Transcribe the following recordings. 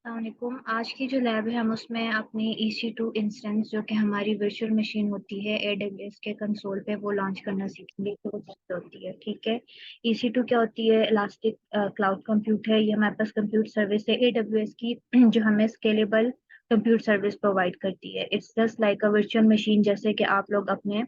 अस्सलामुअलैकुम। आज की जो लैब है हम उसमें अपनी EC2 इंस्टेंस जो कि हमारी वर्चुअल मशीन होती है AWS के कंसोल पे वो लॉन्च करना सीखेंगे कि वो कैसे होती है। ठीक है। EC2 क्या होती है? इलास्टिक क्लाउड कंप्यूट है। ये हमारे पास कंप्यूट सर्विस है AWS की जो हमें स्केलेबल कंप्यूट सर्विस प्रोवाइड करती है। It's just like a virtual machine. जैसे कि आप लोग अपने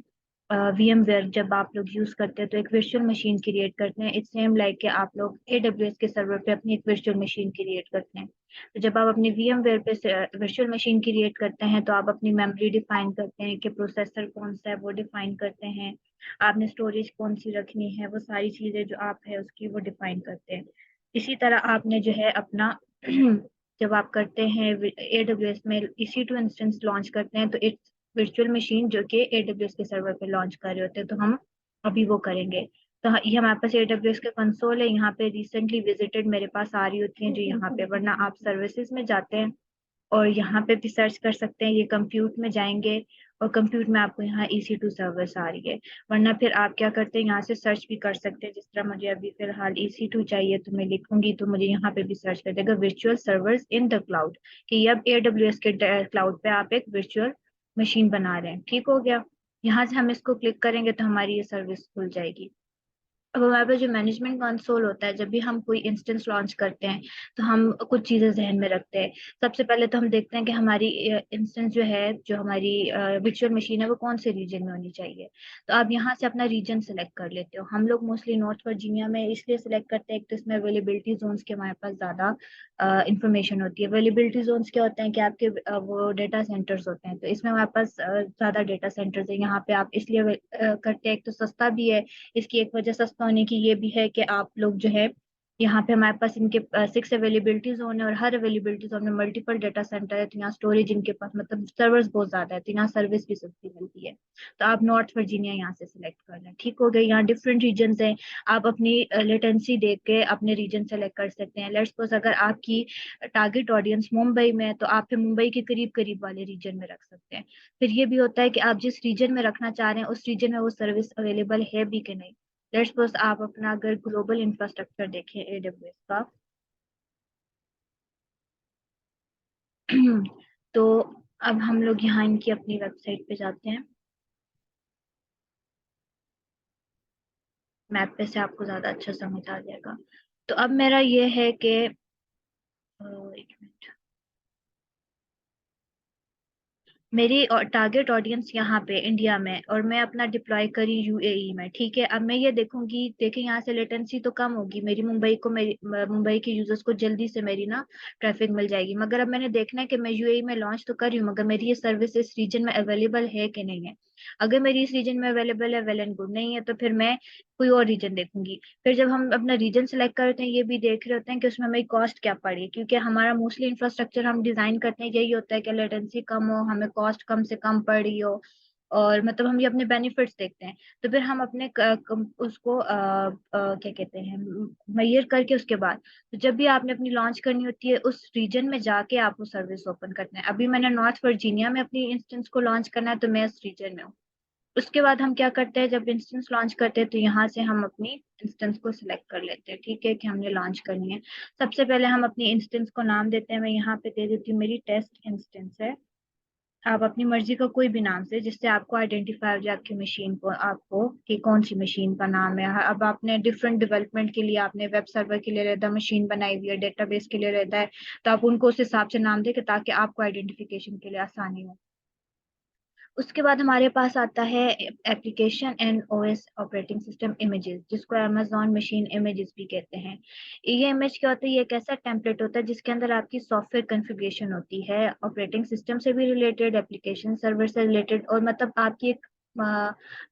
VMware जब आप लोग यूज करते हैं तो एक वर्चुअल मशीन क्रिएट करते हैं। इट्स सेम लाइक कि आप लोग AWS के सर्वर पे अपनी एक वर्चुअल मशीन क्रिएट करते हैं। तो जब आप अपनी VMware पे वर्चुअल मशीन क्रिएट करते हैं तो आप अपनी मेमोरी डिफाइन करते हैं कि प्रोसेसर कौन सा है वो डिफाइन करते हैं। आपने स्टोरेज कौन सी रखनी है वो सारी चीजें जो आप है उसकी वो डिफाइन करते हैं। इसी तरह आपने जो है अपना जब आप करते हैं AWS में EC2 इंस्टेंस लॉन्च करते हैं तो इट्स वर्चुअल मशीन जो कि AWS के सर्वर पे लॉन्च कर रहे होते हैं। तो हम अभी वो करेंगे। तो ये हमारे पास AWS का कंसोल है। यहाँ पे रिसेंटली विजिटेड मेरे पास आ रही होती हैं जो यहाँ पे, वरना आप सर्विसेज में जाते हैं और यहाँ पे भी सर्च कर सकते हैं। ये कंप्यूट में जाएंगे और कंप्यूट में आपको यहाँ EC2 सर्विस आ रही है। वरना फिर आप क्या करते हैं, यहाँ से सर्च भी कर सकते हैं। जिस तरह मुझे अभी फिलहाल EC2 चाहिए तो मैं लिखूंगी तो मुझे यहाँ पे भी सर्च कर देगा virtual servers in the cloud, कि ये अब AWS के क्लाउड पे आप एक वर्चुअल मशीन बना रहे हैं। ठीक हो गया। यहाँ से हम इसको क्लिक करेंगे तो हमारी ये सर्विस खुल जाएगी। अब हमारे पास जो मैनेजमेंट कंसोल होता है, जब भी हम कोई इंस्टेंस लॉन्च करते हैं तो हम कुछ चीजें जहन में रखते हैं। सबसे पहले तो हम देखते हैं कि हमारी इंस्टेंस जो है, जो हमारी वर्चुअल मशीन है वो कौन से रीजन में होनी चाहिए। तो आप यहाँ से अपना रीजन सेलेक्ट कर लेते हो। हम लोग मोस्टली नॉर्थ वर्जीनिया में इसलिए सेलेक्ट करते हैं, एक तो इसमें अवेलेबिलिटी जोन्स के हमारे पास ज्यादा इंफॉर्मेशन होती है। अवेलेबिलिटी जोन्स क्या होते हैं कि आपके वो डेटा सेंटर्स होते हैं, तो इसमें हमारे पास ज्यादा डेटा सेंटर्स है। यहाँ पे आप इसलिए करते हैं, एक तो सस्ता भी है। इसकी एक वजह सस्ता होने की ये भी है कि आप लोग जो है, यहाँ पे हमारे पास इनके 6 अवेलेबिलिटी जोन है और हर अवेलेबिलिटी जोन में मल्टीपल डेटा सेंटर है। तो यहाँ स्टोरेज इनके पास मतलब सर्वर्स बहुत ज्यादा है, तो यहाँ सर्विस भी सस्ती मिलती है। तो आप नॉर्थ वर्जीनिया यहाँ से सिलेक्ट कर लें। ठीक हो गया। यहाँ डिफरेंट रीजन हैं। आप अपनी लेटेंसी देख के अपने रीजन सेलेक्ट कर सकते हैं। लेट्स सपोज अगर आपकी टारगेट ऑडियंस मुंबई में है तो आप फिर मुंबई के करीब करीब वाले रीजन में रख सकते हैं। फिर ये भी होता है कि आप जिस रीजन में रखना चाह रहे हैं उस रीजन में वो सर्विस अवेलेबल है भी कि नहीं। लेट्स सपोज आप अपना अगर ग्लोबल इंफ्रास्ट्रक्चर देखें AWS का तो अब हम लोग यहाँ इनकी अपनी वेबसाइट पे जाते हैं। मैप पे से आपको ज्यादा अच्छा समझ आ जाएगा। तो अब मेरा ये है कि एक मिनट, मेरी टारगेट ऑडियंस यहाँ पे इंडिया में और मैं अपना डिप्लॉय करी UAE में। ठीक है। अब मैं ये देखूंगी, देखें यहाँ से लेटेंसी तो कम होगी मेरी, मुंबई के यूजर्स को जल्दी से मेरी ना ट्रैफिक मिल जाएगी। मगर अब मैंने देखना है कि मैं UAE में लॉन्च तो कर रही हूँ मगर मेरी ये सर्विस इस रीजन में अवेलेबल है कि नहीं है। अगर मेरी इस रीजन में अवेलेबल है, वेल एंड गुड। नहीं है तो फिर मैं कोई और रीजन देखूंगी। फिर जब हम अपना रीजन सेलेक्ट करते हैं ये भी देख रहे होते हैं कि उसमें हमें कॉस्ट क्या पड़ी, क्योंकि हमारा मोस्टली इंफ्रास्ट्रक्चर हम डिजाइन करते हैं यही होता है कि लेटेंसी कम हो, हमें कॉस्ट कम से कम पड़ी हो, और मतलब हम ये अपने बेनिफिट्स देखते हैं। तो फिर हम अपने उसको क्या कहते हैं, मेजर करके उसके बाद तो जब भी आपने अपनी लॉन्च करनी होती है उस रीजन में जाके आप वो सर्विस ओपन करते हैं। अभी मैंने नॉर्थ वर्जीनिया में अपनी इंस्टेंस को लॉन्च करना है तो मैं उस रीजन में हूँ। उसके बाद हम क्या करते हैं, जब इंस्टेंस लॉन्च करते हैं तो यहाँ से हम अपनी इंस्टेंस को सिलेक्ट कर लेते हैं। ठीक है, कि हमने लॉन्च करनी है। सबसे पहले हम अपनी इंस्टेंस को नाम देते हैं। मैं यहाँ पे दे देती हूँ मेरी टेस्ट इंस्टेंस है। आप अपनी मर्जी का कोई भी नाम से, जिससे आपको आइडेंटिफाई हो जाए आपकी मशीन को, आपको कि कौन सी मशीन का नाम है। अब आपने डिफरेंट डेवलपमेंट के लिए आपने वेब सर्वर के लिए रहता मशीन बनाई हुई है, डेटाबेस के लिए रहता है, तो आप उनको उस हिसाब से नाम दें कि ताकि आपको आइडेंटिफिकेशन के लिए आसानी हो। उसके बाद हमारे पास आता है application and OS operating system images, जिसको अमेजॉन मशीन इमेजेस भी कहते हैं। ये इमेज क्या होता है, ये एक ऐसा टेम्पलेट होता है जिसके अंदर आपकी सॉफ्टवेयर कॉन्फ़िगरेशन होती है, ऑपरेटिंग सिस्टम से भी रिलेटेड, एप्लीकेशन सर्वर से रिलेटेड, और मतलब आपकी एक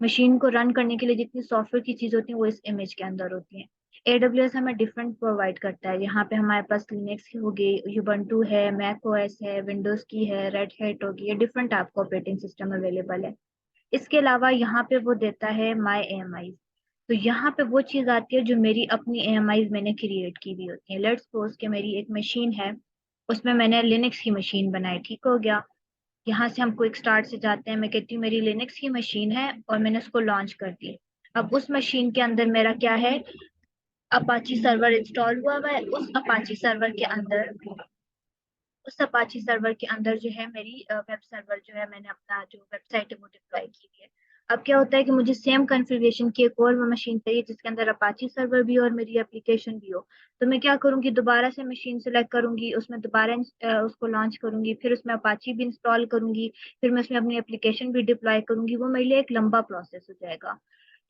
मशीन को रन करने के लिए जितनी सॉफ्टवेयर की चीज होती है वो इस इमेज के अंदर होती है। AWS हमें डिफरेंट प्रोवाइड करता है। यहाँ पे हमारे पास लिनक्स की होगी, यूबंटू है, मैक OS है, विंडोज की है, रेड हैट होगी, ये डिफरेंट आपको ऑपरेटिंग सिस्टम अवेलेबल है। इसके अलावा यहाँ पे वो देता है माई AMI। तो यहाँ पे वो चीज आती है जो मेरी अपनी AMI मैंने क्रिएट की हुई होती है। लेट्स सपोज कि मेरी एक मशीन है, उसमें मैंने लिनक्स की मशीन बनाई। ठीक हो गया। यहाँ से हम क्विक स्टार्ट से जाते हैं। मैं कहती हूँ मेरी लिनक्स की मशीन है और मैंने उसको लॉन्च कर दी। अब उस मशीन के अंदर मेरा क्या है, अपाची सर्वर इंस्टॉल हुआ हुआ है। उस अपाची सर्वर के अंदर उस अपाची सर्वर के अंदर जो है मेरी वेब सर्वर जो है, मैंने अपना जो वेबसाइट है वो डिप्लॉय की हुई है। अब क्या होता है कि मुझे सेम कॉन्फ़िगरेशन की एक और मशीन चाहिए जिसके अंदर अपाची सर्वर भी हो और मेरी एप्लीकेशन भी हो। तो मैं क्या करूंगी, दोबारा से मशीन सेलेक्ट करूंगी, उसमें दोबारा उसको लॉन्च करूंगी, फिर उसमें अपाची भी इंस्टॉल करूंगी, फिर मैं उसमें अपनी एप्लीकेशन भी डिप्लॉय करूंगी। वो मेरे लिए एक लंबा प्रोसेस हो जाएगा।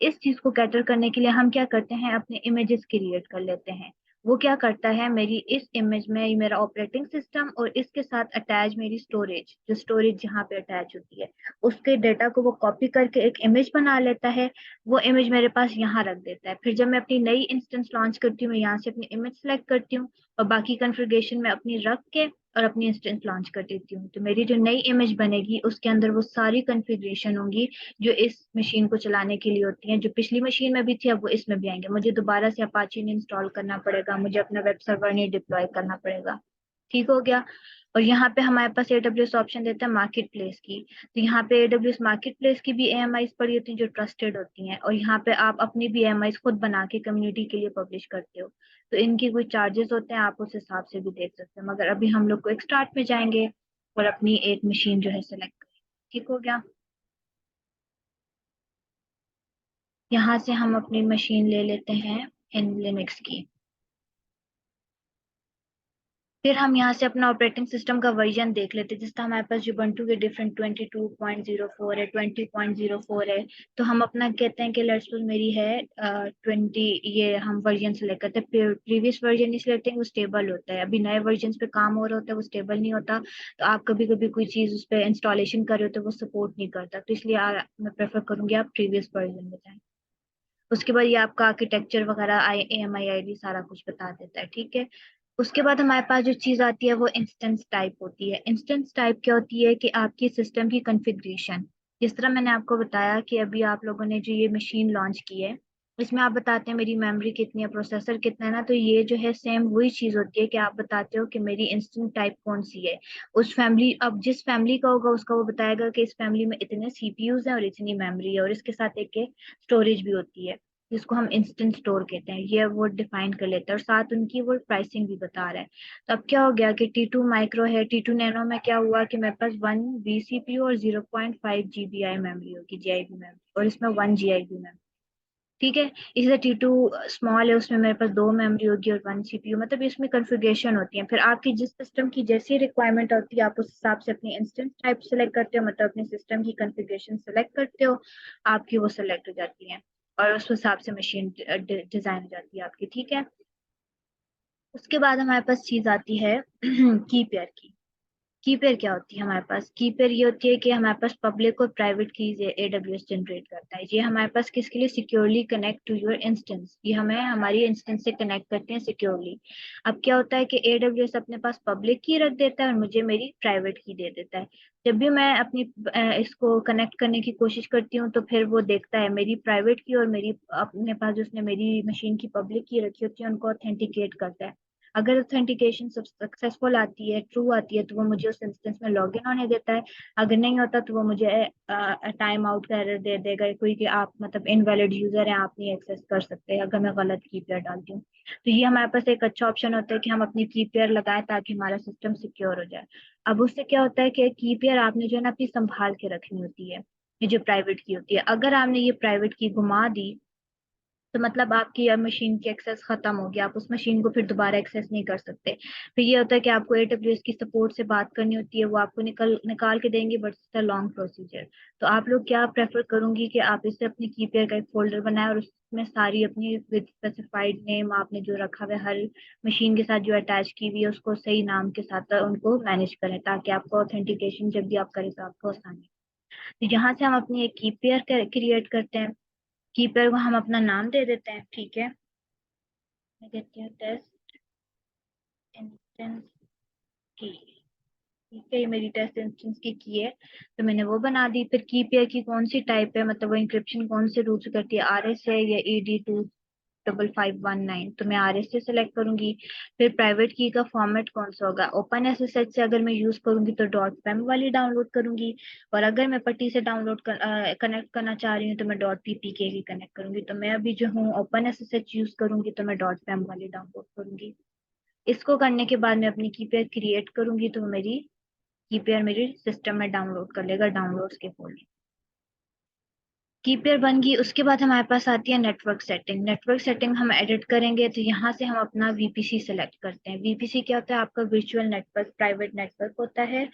इस चीज को कैटर करने के लिए हम क्या करते हैं, अपने इमेजेस क्रिएट कर लेते हैं। वो क्या करता है, मेरी इस इमेज में ये मेरा ऑपरेटिंग सिस्टम और इसके साथ अटैच मेरी स्टोरेज, जो स्टोरेज जहाँ पे अटैच होती है, उसके डेटा को वो कॉपी करके एक इमेज बना लेता है। वो इमेज मेरे पास यहाँ रख देता है। फिर जब मैं अपनी नई इंस्टेंस लॉन्च करती हूँ, मैं यहाँ से अपनी इमेज सेलेक्ट करती हूँ और बाकी कॉन्फ़िगरेशन में अपनी रख के और अपनी इंस्टेंस लॉन्च कर देती हूँ। तो मेरी जो नई इमेज बनेगी उसके अंदर वो सारी कॉन्फ़िगरेशन होंगी जो इस मशीन को चलाने के लिए होती हैं, जो पिछली मशीन में भी थी अब वो इसमें भी आएंगे। मुझे दोबारा से अपाची नहीं इंस्टॉल करना पड़ेगा, मुझे अपना वेब सर्वर नहीं डिप्लॉय करना पड़ेगा। ठीक हो गया। और यहाँ पे हमारे पास AWS ऑप्शन देता है मार्केट प्लेस की। तो यहाँ पे AWS मार्केट प्लेस की भी AMIs पड़ी होती हैं जो ट्रस्टेड होती हैं, और यहाँ पे आप अपनी भी AMIs खुद बना के कम्युनिटी के लिए पब्लिश करते हो। तो इनकी कोई चार्जेस होते हैं, आप उस हिसाब से भी देख सकते हैं। मगर अभी हम लोग को एक स्टार्ट में जाएंगे और अपनी एक मशीन जो है सेलेक्ट करें। ठीक हो गया। यहाँ से हम अपनी मशीन ले लेते हैं इन लिनक्स की। फिर हम यहाँ से अपना ऑपरेटिंग सिस्टम का वर्जन देख लेते हैं। जिस तरह हमारे पास ubuntu के डिफरेंट 22.04 है, 20.04 है। तो हम अपना कहते हैं कि लेट्स सपोज मेरी है 20, ये हम वर्जन सेलेक्ट करते हैं। प्रीवियस वर्जन नहीं सिलेक्ट करेंगे, वो स्टेबल होता है। अभी नए वर्जन पे काम हो रहा होता है, वो स्टेबल नहीं होता। तो आप कभी कभी कोई चीज़ उस पर इंस्टॉलेशन कर रहे हो तो वो सपोर्ट नहीं करता, तो इसलिए मैं प्रेफर करूंगी आप प्रीवियस वर्जन में जाएं। उसके बाद ये आपका आर्किटेक्चर वगैरह, AMI ID सारा कुछ बता देता है। ठीक है। उसके बाद हमारे पास जो चीज आती है वो इंस्टेंस टाइप होती है। इंस्टेंस टाइप क्या होती है कि आपकी सिस्टम की कॉन्फ़िगरेशन, जिस तरह मैंने आपको बताया कि अभी आप लोगों ने जो ये मशीन लॉन्च की है, इसमें आप बताते हैं मेरी मेमोरी कितनी है, प्रोसेसर कितना है ना, तो ये जो है सेम वही चीज होती है कि आप बताते हो कि मेरी इंस्टेंस टाइप कौन सी है। उस फैमिली, अब जिस फैमिली का होगा उसका वो बताएगा कि इस फैमिली में इतने CPUs हैं और इतनी मेमोरी है, और इसके साथ एक स्टोरेज भी होती है जिसको हम इंस्टेंट स्टोर कहते हैं। ये वो डिफाइन कर लेता है और साथ उनकी वो प्राइसिंग भी बता रहा है। तो अब क्या हो गया कि T2 माइक्रो है, T2 नैनो में क्या हुआ कि मेरे पास 1 vCPU और 0.5 GBI मेमोरी होगी, GIB मेमोरी, और इसमें 1 GIB मेमोरी। ठीक है। इसी तरह T2 स्मॉल है, उसमें मेरे पास 2 मेमोरी होगी और 1 CPU। मतलब इसमें कॉन्फ़िगरेशन होती है। फिर आपकी जिस सिस्टम की जैसी रिक्वायरमेंट होती है आप उस हिसाब से अपनी इंस्टेंस टाइप सेलेक्ट करते हो, मतलब अपने सिस्टम की कॉन्फ़िगरेशन सेलेक्ट करते हो, आपकी वो सेलेक्ट हो जाती है और उस हिसाब से मशीन डिजाइन हो जाती है आपकी। ठीक है। उसके बाद हमारे पास चीज आती है की पेयर की। की पेयर क्या होती है हमारे पास, की पेयर ये होती है कि हमारे पास पब्लिक और प्राइवेट कीज AWS जनरेट करता है। ये हमारे पास किसके लिए, securely connect to your instance, ये हमें हमारी इंस्टेंस से कनेक्ट करते हैं सिक्योरली। अब क्या होता है कि AWS अपने पास पब्लिक की रख देता है और मुझे मेरी प्राइवेट की दे देता है। जब भी मैं अपनी इसको कनेक्ट करने की कोशिश करती हूँ तो फिर वो देखता है मेरी प्राइवेट की और मेरी अपने पास जिसने मेरी मशीन की पब्लिक की रखी होती है उनको ऑथेंटिकेट करता है। अगर ऑथेंटिकेशन सक्सेसफुल आती है, ट्रू आती है, तो वो मुझे उस इंस्टेंस में लॉग इन होने देता है। अगर नहीं होता तो वो मुझे टाइम आउट का एरर दे देगा, कोई कि आप मतलब इनवैलिड यूजर हैं, आप नहीं एक्सेस कर सकते अगर मैं गलत की पेयर डालती हूँ। तो ये हमारे पास एक अच्छा ऑप्शन होता है कि हम अपनी की पेयर लगाएं ताकि हमारा सिस्टम सिक्योर हो जाए। अब उससे क्या होता है कि की पेयर आपने जो है ना अपनी संभाल के रखनी होती है। ये जो प्राइवेट की होती है, अगर आपने ये प्राइवेट की घुमा दी तो मतलब आपकी मशीन की एक्सेस खत्म हो गया, आप उस मशीन को फिर दोबारा एक्सेस नहीं कर सकते। फिर ये होता है कि आपको AWS की सपोर्ट से बात करनी होती है, वो आपको निकाल के देंगे, but it's a long procedure. तो आप लोग क्या प्रेफर करूंगी कि आप इससे अपनी की पेयर का एक फोल्डर बनाए और उसमें सारी अपनी विद स्पेसिफाइड नेम आपने जो रखा हुआ है, हर मशीन के साथ जो अटैच की हुई है उसको सही नाम के साथ उनको मैनेज करें ताकि आपको ऑथेंटिकेशन जब भी आप करें तो आपको आसानी। तो यहाँ से हम अपनी एक की पेयर क्रिएट करते हैं। कीपर को हम अपना नाम दे देते हैं। ठीक है। मैं कहती हूँ टेस्ट इंस्टेंस की। ठीक है, ये मेरी टेस्ट इंस्टेंस की है, तो मैंने वो बना दी। फिर की पेयर की कौन सी टाइप है, मतलब वो इंक्रिप्शन कौन से रूप से करती है, RS है या ED25519, तो मैं RS से सेलेक्ट करूंगी। फिर प्राइवेट की का फॉर्मेट कौन सा होगा, OpenSSH से अगर मैं यूज करूंगी तो .pem वाली डाउनलोड करूंगी, और अगर मैं पट्टी से कनेक्ट करना चाह रही हूँ तो मैं .ppk की कनेक्ट करूंगी। तो मैं अभी जो हूँ OpenSSH यूज करूंगी तो मैं .pem वाली डाउनलोड करूंगी। इसको करने के बाद मैं अपनी की पेयर क्रिएट करूंगी तो मेरी की पेयर मेरी सिस्टम में डाउनलोड कर लेगा डाउनलोड्स के फोल्डर। कीपेयर बन गई। उसके बाद हमारे पास आती है नेटवर्क सेटिंग। नेटवर्क सेटिंग हम एडिट करेंगे तो यहाँ से हम अपना वीपीसी सेलेक्ट करते हैं। वीपीसी क्या होता है? आपका वर्चुअल नेटवर्क, प्राइवेट नेटवर्क होता है,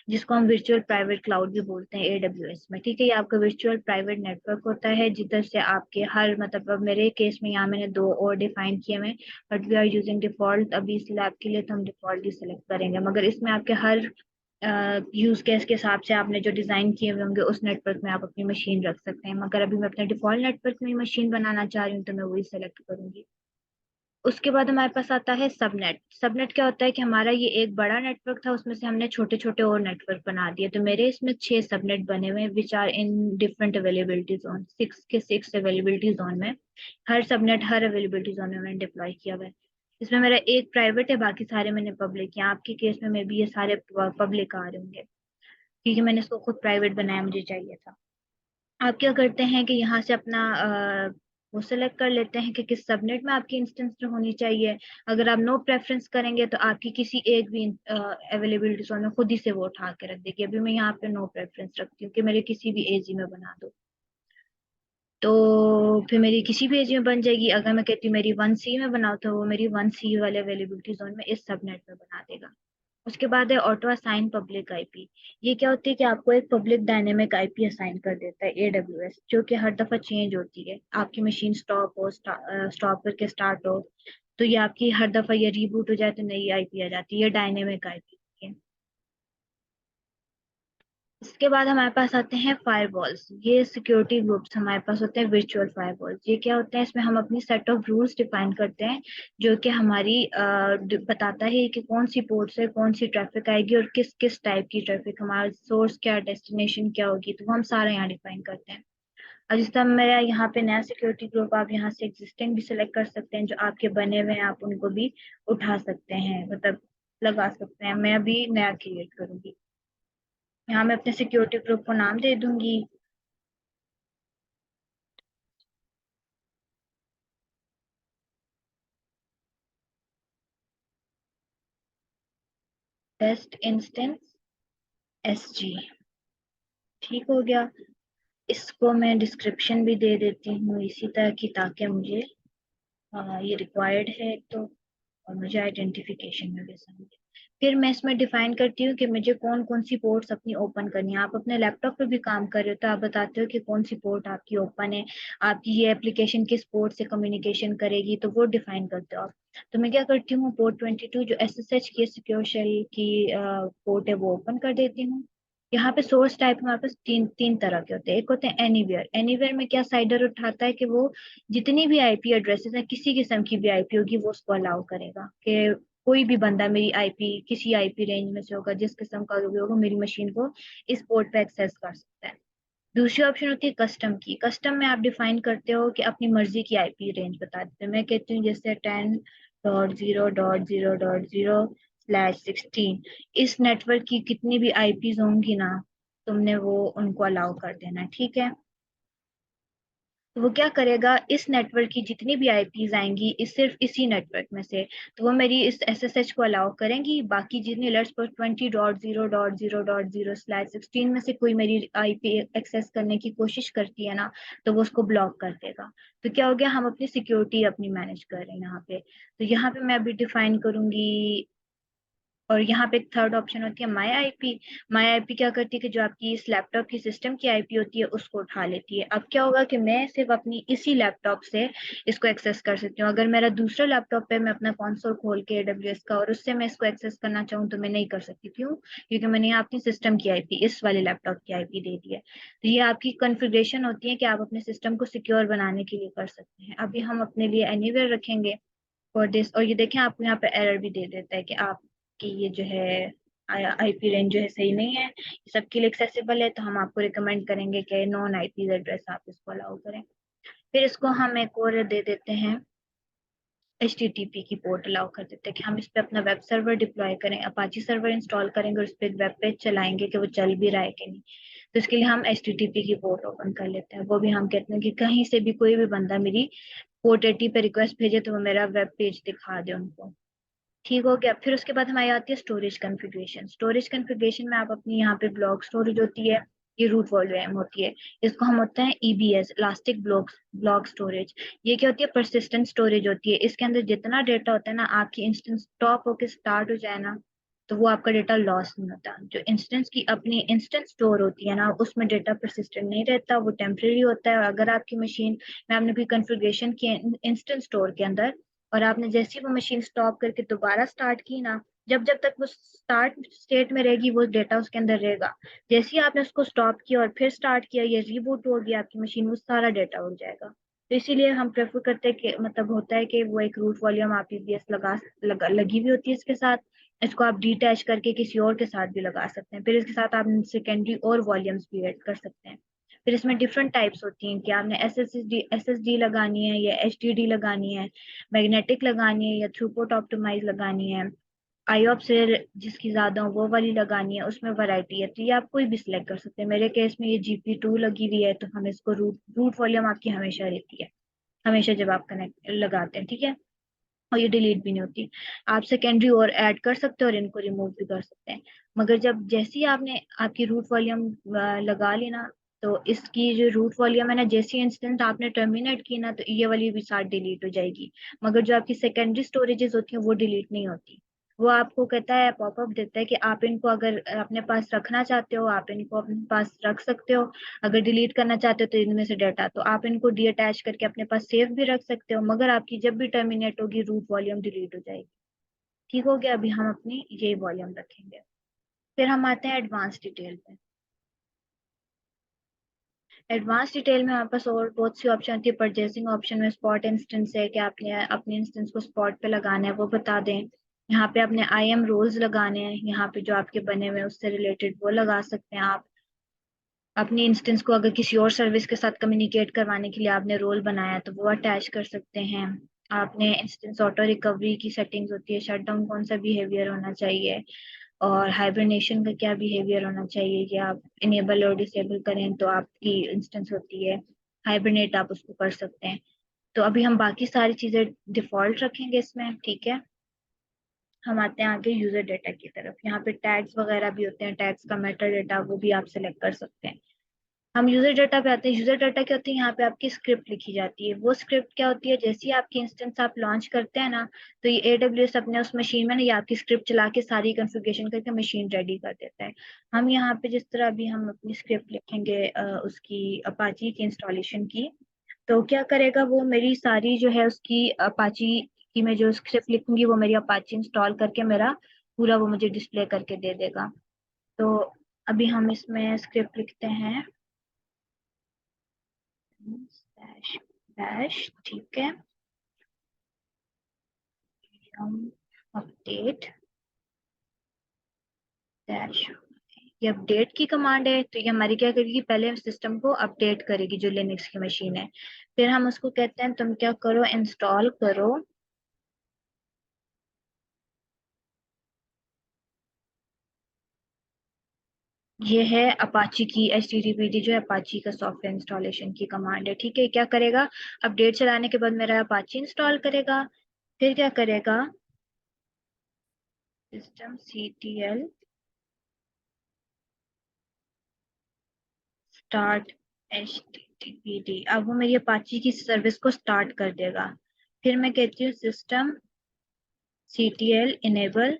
जिसको हम वर्चुअल प्राइवेट क्लाउड भी बोलते हैं एडब्ल्यूएस में। ठीक है, ये आपका वर्चुअल प्राइवेट नेटवर्क होता है जिधर से आपके हर, मतलब अब मेरे केस में यहाँ मैंने दो और डिफाइन किए हुए, but we are using default अभी इस लैब के लिए, तो हम डिफॉल्ट ही सेलेक्ट करेंगे। मगर इसमें आपके हर यूज केस के हिसाब से आपने जो डिजाइन किए हुए होंगे उस नेटवर्क में आप अपनी मशीन रख सकते हैं। मगर अभी मैं अपने डिफॉल्ट नेटवर्क में मशीन बनाना चाह रही हूँ तो मैं वही सेलेक्ट करूंगी। उसके बाद हमारे पास आता है सबनेट। सबनेट क्या होता है कि हमारा ये एक बड़ा नेटवर्क था, उसमें से हमने छोटे छोटे और नेटवर्क बना दिए। तो मेरे इसमें 6 सबनेट बने हुए हैं which are in different availability zone, 6 के 6 अवेलेबिलिटी जोन में। हर सबनेट हर अवेलेबिलिटी जोन में मैंने डिप्लॉय किया हुआ है। इसमें मेरा एक प्राइवेट है, बाकी सारे मैंने पब्लिक किया। आपके केस में भी ये सारे पब्लिक आ रहे होंगे क्योंकि मैंने इसको खुद प्राइवेट बनाया, मुझे चाहिए था। आप क्या करते हैं कि यहाँ से अपना वो सेलेक्ट कर लेते हैं कि किस सबनेट में आपकी इंस्टेंस होनी चाहिए। अगर आप नो प्रेफरेंस करेंगे तो आपकी किसी एक भी अवेलेबिलिटी जोन में खुद ही से वो उठा के रख देगी। अभी मैं यहाँ पे नो प्रेफरेंस रखती हूँ कि मेरे किसी भी एजी में बना दो, तो फिर मेरी किसी भी एजी में बन जाएगी। अगर मैं कहती हूँ मेरी 1C में बनाओ तो वो मेरी 1C वाले अवेलेबिलिटी जोन में इस सबनेट में बना देगा। उसके बाद है ऑटो असाइन पब्लिक आईपी। ये क्या होती है कि आपको एक पब्लिक डायनेमिक आईपी असाइन कर देता है एडब्ल्यूएस, जो कि हर दफा चेंज होती है। आपकी मशीन स्टॉप हो, स्टॉप करके स्टार्ट हो, तो ये आपकी हर दफा ये रीबूट हो जाए तो नई आईपी आ जाती है। ये डायनेमिक आईपी है। इसके बाद हमारे पास आते हैं फायरवॉल्स। ये सिक्योरिटी ग्रुप्स हमारे पास होते हैं, वर्चुअल फायरवॉल्स। ये क्या होते हैं? इसमें हम अपनी सेट ऑफ रूल्स डिफाइन करते हैं जो कि हमारी बताता है कि कौन सी पोर्ट से कौन सी ट्रैफिक आएगी और किस किस टाइप की ट्रैफिक, हमारा सोर्स क्या, डेस्टिनेशन क्या होगी, तो वो हम सारा यहाँ डिफाइन करते हैं। और जिस तरह मेरा यहाँ पे नया सिक्योरिटी ग्रुप, आप यहाँ से एग्जिस्टिंग भी सिलेक्ट कर सकते हैं, जो आपके बने हुए हैं आप उनको भी उठा सकते हैं, मतलब लगा सकते हैं। मैं अभी नया क्रिएट करूंगी। यहाँ मैं अपने सिक्योरिटी ग्रुप को नाम दे दूंगी टेस्ट इंस्टेंस SG। ठीक हो गया। इसको मैं डिस्क्रिप्शन भी दे देती हूँ इसी तरह की, ताकि मुझे ये रिक्वायर्ड है तो, और मुझे आइडेंटिफिकेशन में भी समझे। फिर मैं इसमें डिफाइन करती हूँ कि मुझे कौन कौन सी पोर्ट्स अपनी ओपन करनी है। आप अपने लैपटॉप पे भी काम कर रहे हो तो आप बताते हो कि कौन सी पोर्ट आपकी ओपन है, आपकी ये एप्लीकेशन किस पोर्ट से कम्युनिकेशन करेगी, तो वो डिफाइन करते हो आप। तो मैं क्या करती हूँ, पोर्ट 22 जो SSH की सिक्योर शेल की पोर्ट है वो ओपन कर देती हूँ। यहाँ पे सोर्स टाइप हमारे पास तीन तीन तरह के होते हैं। एक होते हैं एनीवेयर। एनीवेयर में क्या साइडर उठाता है कि वो जितनी भी आईपी एड्रेसेस है, किसी किस्म की भी आईपी होगी वो उसको अलाउ करेगा कि कोई भी बंदा मेरी आईपी, किसी आईपी रेंज में से होगा, जिस किस्म का भी होगा, मेरी मशीन को इस पोर्ट पे एक्सेस कर सकता है। दूसरी ऑप्शन होती है कस्टम की। कस्टम में आप डिफाइन करते हो कि अपनी मर्जी की आईपी रेंज बता देते हैं। मैं कहती हूँ जैसे 10.0.0.0/16, इस नेटवर्क की कितनी भी आईपीज होंगी ना, तुमने वो उनको अलाउ कर देना है। ठीक है, तो वो क्या करेगा, इस नेटवर्क की जितनी भी आईपीज आएंगी सिर्फ इसी नेटवर्क में से, तो वो मेरी इस SSH को अलाउ करेंगी। बाकी जितनी लेट्स पर 20.0.0.0/16 में से कोई मेरी आईपी एक्सेस करने की कोशिश करती है ना, तो वो उसको ब्लॉक कर देगा। तो क्या हो गया, हम अपनी सिक्योरिटी अपनी मैनेज कर रहे हैं यहाँ पे। तो यहाँ पे मैं अभी डिफाइन करूंगी। और यहाँ पे एक थर्ड ऑप्शन होती है माई आईपी। माई आईपी क्या करती है कि जो आपकी इस लैपटॉप की सिस्टम की आईपी होती है उसको उठा लेती है। अब क्या होगा कि मैं सिर्फ अपनी इसी लैपटॉप से इसको एक्सेस कर सकती हूँ। अगर मेरा दूसरा लैपटॉप पे मैं अपना कंसोल खोल के AWS का और उससे मैं इसको एक्सेस करना चाहूँ तो मैं नहीं कर सकती। क्यों? क्योंकि मैंने यहाँ अपनी सिस्टम की आईपी, इस वाले लैपटॉप की आईपी दे दी है। तो ये आपकी कॉन्फ़िगरेशन होती है कि आप अपने सिस्टम को सिक्योर बनाने के लिए कर सकते हैं। अभी हम अपने लिए एनीवेयर रखेंगे फॉर दिस। और ये देखें आपको यहाँ पे एरर भी दे देता है कि आपकी ये जो है आईपी रेंज जो है सही नहीं है, ये सबके लिए एक्सेसिबल है, तो हम आपको रिकमेंड करेंगे कि नॉन आईपी एड्रेस आप इसको अलाउ करें। फिर इसको हम एक और दे देते हैं, HTTP की पोर्ट अलाउ कर देते हैं कि हम इस पे अपना वेब सर्वर डिप्लॉय करें, अपाची सर्वर इंस्टॉल करेंगे और इस पे एक वेब पेज चलाएंगे कि वो चल भी रहा है कि नहीं। तो इसके लिए हम HTTP की पोर्ट ओपन कर लेते हैं। वो भी हम कहते हैं कि कहीं से भी कोई भी बंदा मेरी पोर्ट 80 पे रिक्वेस्ट भेजे तो वो मेरा वेब पेज दिखा दे उनको। ठीक हो गया। फिर उसके बाद हमारी आती है स्टोरेज कॉन्फ़िगरेशन। स्टोरेज कॉन्फ़िगरेशन में आप अपनी यहाँ पे ब्लॉक स्टोरेज होती है, ये रूट वॉल्यूम होती है, इसको हम होता है ईबीएस, इलास्टिक ब्लॉक स्टोरेज। ये क्या होती है, परसिस्टेंट स्टोरेज होती है। इसके अंदर जितना डेटा होता है ना, आपकी इंस्टेंस स्टॉप होकर स्टार्ट हो जाए ना, तो वो आपका डेटा लॉस नहीं होता। जो इंस्टेंस की अपनी इंस्टेंट स्टोर होती है ना, उसमें डेटा परसिस्टेंट नहीं रहता, वो टेम्परेरी होता है। अगर आपकी मशीन में आपने कोई कॉन्फ़िगरेशन की इंस्टेंट स्टोर के अंदर, और आपने जैसे ही वो मशीन स्टॉप करके दोबारा स्टार्ट की ना, जब जब तक वो स्टार्ट स्टेट में रहेगी वो डेटा उसके अंदर रहेगा। जैसे ही आपने उसको स्टॉप किया और फिर स्टार्ट किया, ये रीबूट हो गया आपकी मशीन, वो सारा डेटा उड़ जाएगा। तो इसीलिए हम प्रेफर करते हैं कि मतलब होता है कि वो एक रूट वॉल्यूम आप ईबीएस लगी हुई होती है इसके साथ। इसको आप डिटैच करके किसी और के साथ भी लगा सकते हैं। फिर इसके साथ आप सेकेंडरी और वॉल्यूम्स भी ऐड कर सकते हैं। फिर इसमें डिफरेंट टाइप्स होती हैं कि आपने एसएसडी लगानी है या एचडीडी लगानी है, मैग्नेटिक लगानी है या थ्रूपुट ऑप्टिमाइज लगानी है, आईऑप से जिसकी ज्यादा हो वो वाली लगानी है, उसमें वैरायटी है। तो ये आप कोई भी सिलेक्ट कर सकते हैं। मेरे केस में ये GP2 लगी हुई है, तो हम इसको रूट वॉल्यूम आपकी हमेशा रहती है, हमेशा जब आप कनेक्ट लगाते हैं, ठीक है। और ये डिलीट भी नहीं होती। आप सेकेंडरी और ऐड कर सकते हैं और इनको रिमूव भी कर सकते हैं। मगर जब जैसे ही आपने आपकी रूट वॉल्यूम लगा ली ना, तो इसकी जो रूट वॉल्यूम है ना, जैसी इंस्टेंट आपने टर्मिनेट की ना, तो ये वाली भी साथ डिलीट हो जाएगी। मगर जो आपकी सेकेंडरी स्टोरेजेस होती हैं वो डिलीट नहीं होती। वो आपको कहता है, पॉपअप देता है कि आप इनको अगर अपने पास रखना चाहते हो, आप इनको अपने पास रख सकते हो। अगर डिलीट करना चाहते हो तो इनमें से डाटा, तो आप इनको डी अटैच करके अपने पास सेव भी रख सकते हो। मगर आपकी जब भी टर्मिनेट होगी, रूट वॉल्यूम डिलीट हो जाएगी। ठीक हो गया। अभी हम अपनी ये वॉल्यूम रखेंगे। फिर हम आते हैं एडवांस डिटेल पे। एडवांस डिटेल में हमारे पास और बहुत सी ऑप्शन होती है। परचेसिंग ऑप्शन में स्पॉट इंस्टेंस है कि आपने अपने इंस्टेंस को स्पॉट पे लगाना है, वो बता दें। यहाँ पे अपने IM रोल्स लगाने हैं, यहाँ पे जो आपके बने हुए हैं उससे रिलेटेड वो लगा सकते हैं आप। अपनी इंस्टेंस को अगर किसी और सर्विस के साथ कम्युनिकेट करवाने के लिए आपने रोल बनाया तो वो अटैच कर सकते हैं। आपने इंस्टेंस ऑटो रिकवरी की सेटिंग्स होती है, शट डाउन कौन सा बिहेवियर होना चाहिए, और हाइबरनेशन का क्या बिहेवियर होना चाहिए, कि आप इनेबल और डिसेबल करें तो आपकी इंस्टेंस होती है हाइबरनेट, आप उसको कर सकते हैं। तो अभी हम बाकी सारी चीजें डिफॉल्ट रखेंगे इसमें, ठीक है। हम आते हैं आगे यूजर डेटा की तरफ। यहाँ पे टैग्स वगैरह भी होते हैं, टैग्स का मेटा डेटा वो भी आप सेलेक्ट कर सकते हैं। हम यूजर डाटा पे आते हैं। यूजर डाटा क्या होती है, यहाँ पे आपकी स्क्रिप्ट लिखी जाती है। वो स्क्रिप्ट क्या होती है, जैसे ही आपकी इंस्टेंस आप लॉन्च करते हैं ना, तो ये AWS अपने उस मशीन में ना ये आपकी स्क्रिप्ट चला के सारी कॉन्फ़िगरेशन करके मशीन रेडी कर देता है। हम यहाँ पे जिस तरह अभी हम अपनी स्क्रिप्ट लिखेंगे उसकी अपाची की इंस्टॉलेशन की, तो क्या करेगा वो, मेरी सारी जो है उसकी अपाची की मैं जो स्क्रिप्ट लिखूंगी वो मेरी अपाची इंस्टॉल करके मेरा पूरा वो मुझे डिस्प्ले करके दे देगा। तो अभी हम इसमें स्क्रिप्ट लिखते हैं डैश डैश, ठीक है। हम अपडेट डैश, ये अपडेट की कमांड है। तो ये हमारी क्या करेगी, पहले सिस्टम को अपडेट करेगी जो लिनक्स की मशीन है। फिर हम उसको कहते हैं तुम क्या करो, इंस्टॉल करो ये है अपाची की HTTPD, जो अपाची का सॉफ्टवेयर इंस्टॉलेशन की कमांड है, ठीक है। क्या करेगा, अपडेट चलाने के बाद मेरा अपाची इंस्टॉल करेगा। फिर क्या करेगा, systemctl स्टार्ट HTTPD, अब वो मेरी अपाची की सर्विस को स्टार्ट कर देगा। फिर मैं कहती हूँ systemctl enable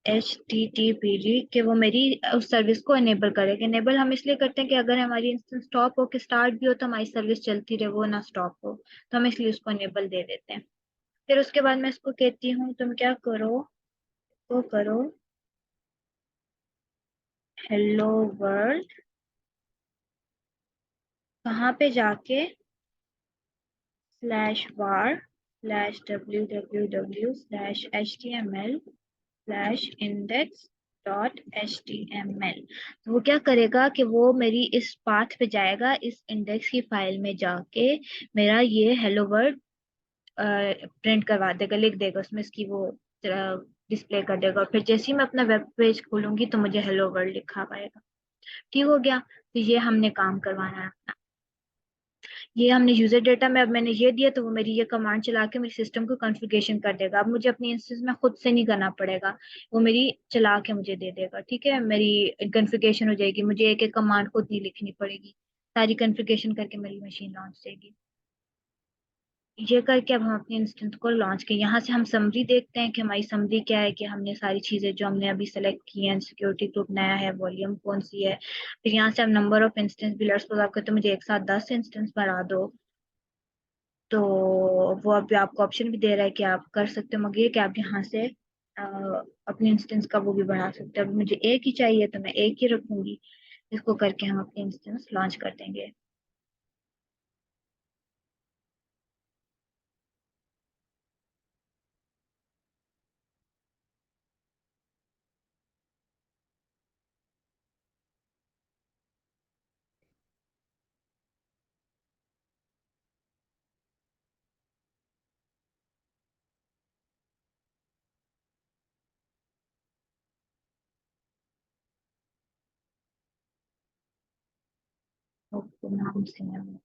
HTTPD, कि वो मेरी उस सर्विस को इनेबल करेगा। इनेबल हम इसलिए करते हैं कि अगर हमारी इंस्टेंस स्टॉप हो के स्टार्ट भी हो तो हमारी सर्विस चलती रहे, वो ना स्टॉप हो, तो हम इसलिए उसको इनेबल दे देते हैं। फिर उसके बाद मैं इसको कहती हूँ तुम क्या करो, वो करो हेलो वर्ल्ड, कहाँ पे जाके /var/www/html/index.html। तो वो क्या करेगा कि वो मेरी इस पाथ पे जाएगा, इस इंडेक्स की फाइल में जाके मेरा ये हेलो वर्ल्ड प्रिंट करवा देगा, लिख देगा उसमें, इसकी वो डिस्प्ले कर देगा। और फिर जैसे ही मैं अपना वेब पेज खोलूंगी तो मुझे हेलो वर्ल्ड लिखा पाएगा। ठीक हो गया। तो ये हमने काम करवाना है। ये हमने यूजर डेटा में अब मैंने ये दिया, तो वो मेरी ये कमांड चला के मेरे सिस्टम को कॉन्फ़िगरेशन कर देगा। अब मुझे अपनी इंस्टेंस में खुद से नहीं करना पड़ेगा, वो मेरी चला के मुझे दे देगा। ठीक है, मेरी कॉन्फ़िगरेशन हो जाएगी, मुझे एक एक कमांड खुद नहीं लिखनी पड़ेगी, सारी कॉन्फ़िगरेशन करके मेरी मशीन लॉन्च देगी। ये करके अब हम अपने इंस्टेंस को लॉन्च करें। यहाँ से हम समरी देखते हैं कि हमारी समरी क्या है, कि हमने सारी चीजें जो हमने अभी सेलेक्ट की हैं, सिक्योरिटी ग्रुप नया है, वॉल्यूम कौन सी है। फिर यहाँ से हम नंबर ऑफ इंस्टेंस भी, सपोज आप कहते हो मुझे एक साथ 10 इंस्टेंस बना दो, तो वो अभी आपको ऑप्शन भी दे रहा है कि आप कर सकते हो, मगर ये कि आप यहाँ से अपने इंस्टेंस का वो भी बढ़ा सकते हो। अभी मुझे एक ही चाहिए तो मैं एक ही रखूंगी। इसको करके हम अपने इंस्टेंस लॉन्च कर देंगे। तो नाम से हम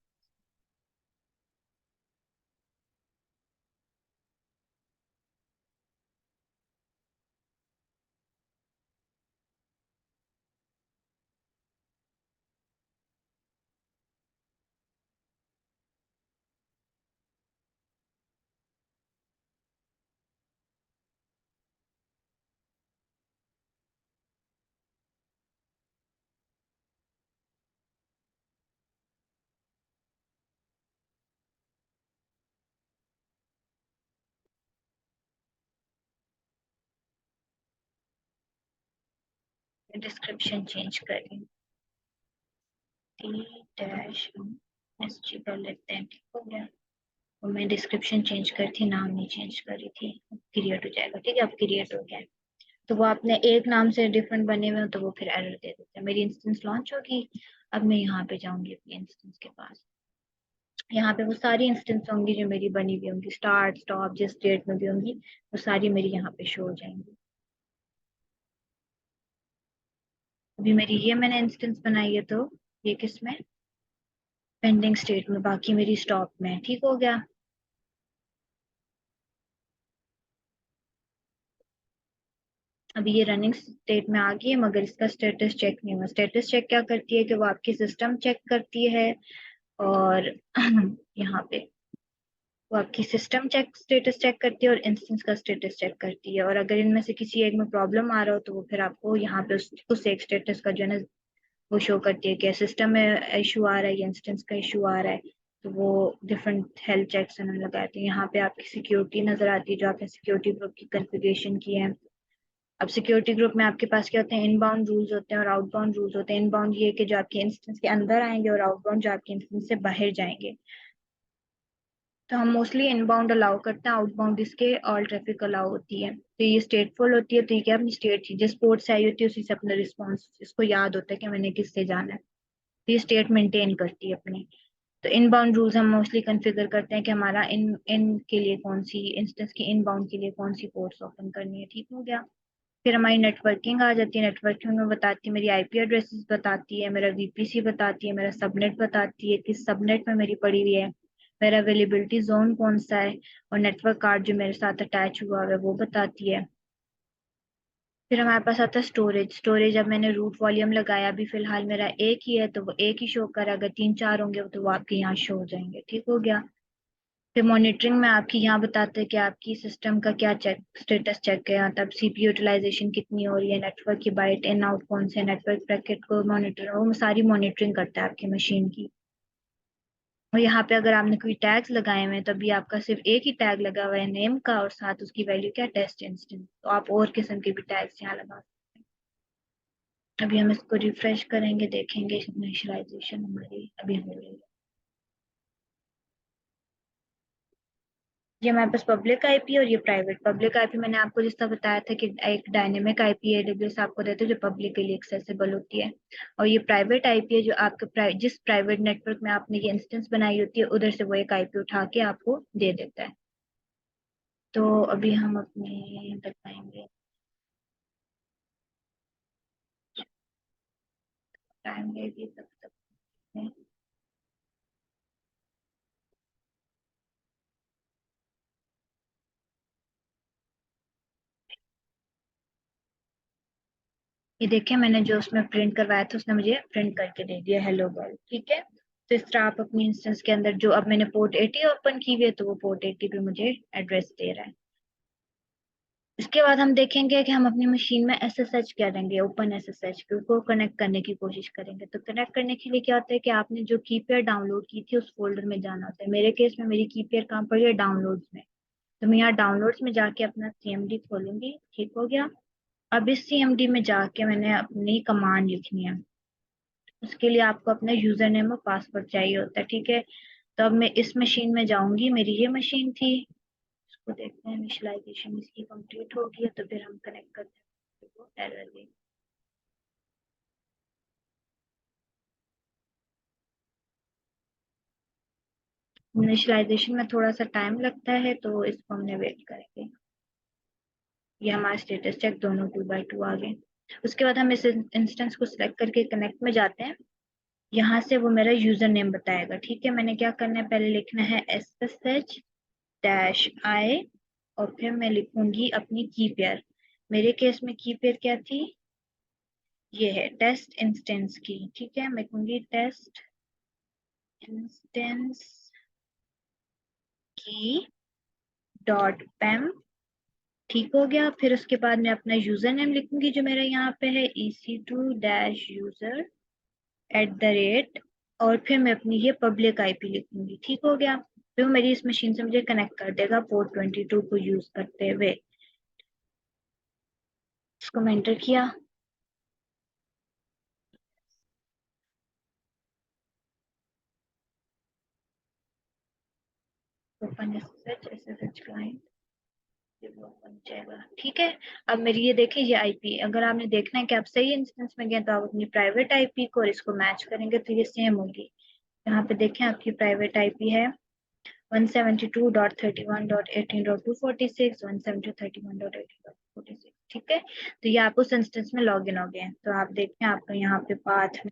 डिस्क्रिप्शन चेंज करेंगे, टी डैश एस जी कर लेते हैं। ठीक हो गया। और मैं डिस्क्रिप्शन चेंज करी थी, नाम नहीं चेंज करी थी। क्रिएट हो जाएगा। ठीक है, अब क्रिएट हो गया है। तो वो आपने एक नाम से डिफरेंट बने हुए हो तो वो फिर एरर दे देते हैं। मेरी इंस्टेंस लॉन्च होगी। अब मैं यहाँ पे जाऊंगी अपनी इंस्टेंस के पास। यहाँ पे वो सारी इंस्टेंस होंगी जो मेरी बनी हुई होंगी, स्टार्ट स्टॉप जिस डेट में भी होंगी, वो सारी मेरी यहाँ पे शो हो जाएंगी। अभी मेरी ये मैंने इंस्टेंस बनाई है, तो ये किस में, पेंडिंग स्टेट में, बाकी मेरी स्टॉप में। ठीक हो गया। अभी ये रनिंग स्टेट में आ गई है, मगर इसका स्टेटस चेक नहीं हुआ। स्टेटस चेक क्या करती है कि वो आपकी सिस्टम चेक करती है, और यहाँ पे वो आपकी सिस्टम चेक स्टेटस चेक करती है और इंस्टेंस का स्टेटस चेक करती है। और अगर इनमें से किसी एक में प्रॉब्लम आ रहा हो तो वो फिर आपको यहाँ पे उस एक स्टेटस का जो है ना, वो शो करती है कि सिस्टम में इशू आ रहा है या इंस्टेंस का इशू आ रहा है। तो वो डिफरेंट हेल्थ चेक्स उन्होंने लगाए थे। यहाँ पे आपकी सिक्योरिटी नजर आती है, जो आपने सिक्योरिटी ग्रुप की कॉन्फ़िगरेशन की है। अब सिक्योरिटी ग्रुप में आपके पास क्या होते हैं, इनबाउंड रूल्स होते हैं और आउटबाउंड रूल्स होते हैं। इनबाउंड ये कि जो आपके इंस्टेंस के अंदर आएंगे, और आउटबाउंड जो आपके इंस्टेंस से बाहर जाएंगे। तो हम मोस्टली इनबाउंड अलाउ करते हैं, आउटबाउंड इसके ऑल ट्रैफिक अलाउ होती है। तो ये स्टेटफुल होती है, तो ये क्या अपनी स्टेट जिस पोर्ट से आई होती है उसी से अपना रिस्पॉन्स, इसको याद होता है कि मैंने किससे जाना है। तो ये स्टेट मेंटेन करती है अपनी। तो इनबाउंड रूल्स हम मोस्टली कॉन्फ़िगर करते हैं कि हमारा इन इन के लिए कौन सी इंस्टेंस की इनबाउंड के लिए कौन सी पोर्ट्स ओपन करनी है। ठीक हो गया। फिर हमारी नेटवर्किंग आ जाती है। नेटवर्किंग में बताती है, मेरी आईपी एड्रेसेस बताती है, मेरा वीपीसी बताती है, मेरा सबनेट बताती है, किस सबनेट में मेरी पड़ी हुई है, मेरा अवेलेबिलिटी जोन कौन सा है, और नेटवर्क कार्ड जो मेरे साथ अटैच हुआ है वो बताती है। फिर हमारे पास आता है स्टोरेज। स्टोरेज अब मैंने रूट वॉल्यूम लगाया, अभी फिलहाल मेरा एक ही है तो वो एक ही शो कर, अगर तीन चार होंगे तो वो आपके यहाँ शो हो जाएंगे। ठीक हो गया। फिर मॉनिटरिंग में आपकी यहाँ बताते हैं कि आपकी सिस्टम का क्या चेक स्टेटस चेक है, मतलब सीपीयू यूटिलाइजेशन कितनी हो रही है, नेटवर्क की बाइट इन आउट कौन से, नेटवर्क पैकेट को मॉनिटर, वो सारी मॉनिटरिंग करता है आपकी मशीन की। और यहाँ पे अगर आपने कोई टैग्स लगाए हुए हैं तो अभी आपका सिर्फ एक ही टैग लगा हुआ है नेम का, और साथ उसकी वैल्यू क्या, टेस्ट इंस्टेंस। तो आप और किस्म के भी टैग्स यहाँ लगा सकते हैं। अभी हम इसको रिफ्रेश करेंगे, देखेंगे इनिशियलाइजेशन हमारी अभी हो रही है। ये हमारे पास पब्लिक आईपी और ये प्राइवेट। पब्लिक आईपी मैंने आपको जिस तरह बताया था कि एक डायनेमिक आईपी एडब्ल्यूएस आपको देते हैं जो पब्लिक के लिए एक्सेसिबल होती है। और ये प्राइवेट आईपी है जो आपके जिस प्राइवेट नेटवर्क में आपने ये इंस्टेंस बनाई होती है उधर से वो एक आईपी उठा के आपको दे देता है। तो अभी हम अपने बताएंगे टाइम भी तब तक ये देखिए मैंने जो उसमें प्रिंट करवाया था उसने मुझे प्रिंट करके दे दिया हेलो वर्ल्ड, ठीक है। तो इस तरह आप अपनी इंस्टेंस के अंदर, जो अब मैंने पोर्ट 80 ओपन की हुई है तो वो पोर्ट 80 पे मुझे एड्रेस दे रहा है। इसके बाद हम देखेंगे कि हम अपनी मशीन में एसएसएच करेंगे, ओपन एसएसएच को कनेक्ट करने की कोशिश करेंगे। तो कनेक्ट करने के लिए क्या होता है कि आपने जो कीपैड डाउनलोड की थी उस फोल्डर में जाना होता है। मेरे केस में मेरी कीपैड कहाँ पड़ी है, डाउनलोड्स में। तो मैं यहाँ डाउनलोड्स में जाके अपना सीएमडी खोलूंगी, ठीक हो गया। अब इस सीएमडी में जाके मैंने अपनी कमांड लिखनी है। उसके लिए आपको अपना यूजर नेम और पासवर्ड चाहिए होता है, ठीक है। तो अब मैं इस मशीन में जाऊंगी, मेरी ये मशीन थी। इसको देखते हैं, इनिशियलाइजेशन इसकी कंप्लीट हो गई है तो फिर हम कनेक्ट करते हैं। तो एरर दी। इनिशियलाइजेशन में थोड़ा सा टाइम लगता है तो इसको हमने वेट करेंगे। ये हमारा स्टेटस चेक दोनों 2x2 आ गए। उसके बाद हम इस इंस्टेंस को सिलेक्ट करके कनेक्ट में जाते हैं। यहाँ से वो मेरा यूजर नेम बताएगा, ठीक है। मैंने क्या करना है, पहले लिखना है SSH-I और फिर मैं लिखूंगी अपनी की पेयर। मेरे केस में की पेयर क्या थी, ये है टेस्ट इंस्टेंस की, ठीक है। मैं कहूंगी टेस्ट इंस्टेंस की डॉट पैम, ठीक हो गया। फिर उसके बाद मैं अपना यूजर नेम लिखूंगी जो मेरा यहाँ पे है EC2-user और फिर मैं अपनी ये पब्लिक आईपी लिखूंगी, ठीक हो गया। फिर वो मेरी इस मशीन से मुझे कनेक्ट कर देगा पोर्ट 22 को यूज करते हुए। इसको मैं एंटर किया। ओपन एसएसएच क्लाइंट, ये वो बन जाएगा, ठीक है। अब मेरी ये देखिए ये आईपी, अगर आपने देखना है कि आप सही इंस्टेंस में गए तो आप अपनी प्राइवेट आईपी को और इसको मैच करेंगे तो ये सेम होगी। यहाँ पे देखें आपकी प्राइवेट आईपी है 172.31.18.246, 172.31.18.246, ठीक है। तो ये आप उस इंस्टेंस में लॉग इन हो गए हैं। तो आप देखें आपका यहाँ पे पाथ में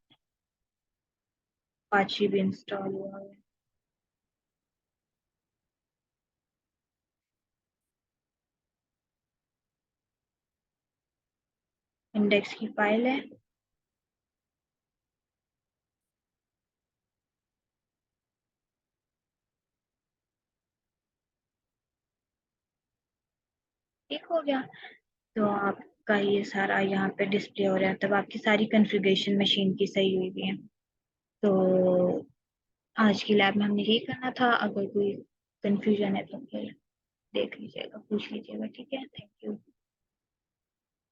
अपाची भी इंस्टॉल हुआ है। इंडेक्स की फाइल है। ठीक हो गया। तो आपका ये सारा यहाँ पे डिस्प्ले हो रहा है, तब आपकी सारी कॉन्फ़िगरेशन मशीन की सही हुई भी है। तो आज की लैब में हमने यही करना था। अगर कोई कंफ्यूजन है तो फिर देख लीजिएगा, पूछ लीजिएगा, ठीक है। Thank you.